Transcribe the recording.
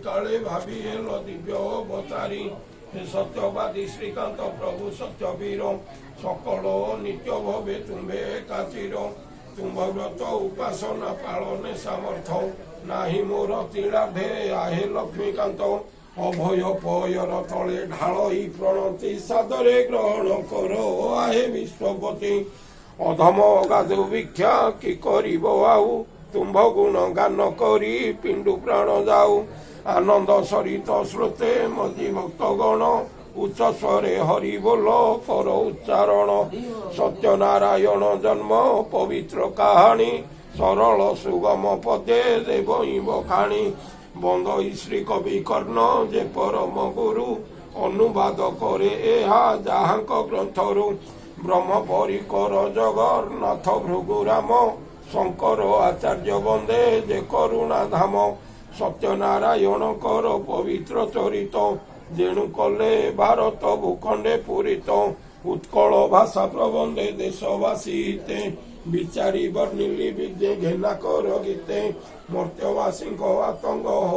କାଳେ ଭାବି ହେଲ ଦିବ୍ୟ ଅବତାରୀ ହେ ସତ୍ୟବାଦୀ ଶ୍ରୀକାନ୍ତ ପ୍ରଭୁ ସତ୍ୟବୀର ସକଳ ନିତ୍ୟ ଭବେ ତୁମ୍ଭେ ଏକାଚିର ତୁମ୍ଭ ବ୍ରତ ଉପାସନା ପାଳନେ ସାମର୍ଥ୍ୟ ନାହିଁ ମୋର ତିଳାଭେ ଆହେ ଲକ୍ଷ୍ମୀକାନ୍ତ ଅଭୟ ପୟର ତଳେ ଢାଳଇ ପ୍ରଣତି ସାଦରେ ଗ୍ରହଣ କର ଆହେ ବିଶ୍ୱପତି ଅଧମ ଗାଧୁ ଭିକ୍ଷା କି କରିବ ଆଉ ତୁମ୍ଭ ଗୁଣ ଗାନ କରି ପିଣ୍ଡୁ ପ୍ରାଣ ଯାଉ ଆନନ୍ଦ ସରିତ ସ୍ରୋତେ ମଜି ଭକ୍ତ ଗଣ ଉଚ୍ଚ ସ୍ୱରେ ହରି ବୋଲ କର ଉଚ୍ଚାରଣ ସତ୍ୟନାରାୟଣ ଜନ୍ମ ପବିତ୍ର କାହାଣୀ ସରଳ ସୁଗମ ପଦେ ଦେବ ବଖାଣି ବନ୍ଦଇ ଶ୍ରୀ କବି କର୍ଣ୍ଣ ଯେ ପରମ ଗୁରୁ ଅନୁବାଦ କରେ ଏହା ଯାହାଙ୍କ ଗ୍ରନ୍ଥରୁ ବ୍ରହ୍ମ ପରିକର ଜଗନ୍ନାଥ ଭୃଗୁରାମ ଶଙ୍କର ଆଚାର୍ଯ୍ୟ ବନ୍ଦେ ଯେ କରୁଣା ଧାମ ସତ୍ୟନାରାୟଣଙ୍କର ପବିତ୍ର ଚରିତ ଯେଣୁ କଲେ ଭାରତ ଭୂଖଣ୍ଡେ ପୂରିତ ଉତ୍କଳ ଭାଷା ପ୍ରବନ୍ଧେ ଦେଶବାସୀ ହିତେ ବିଚାରି ବର୍ଣ୍ଣିଲି ବିଦ୍ୟା ଘେନା କର ଗୀତେ ମର୍ତ୍ୟବାସୀଙ୍କ ଆତଙ୍ଗ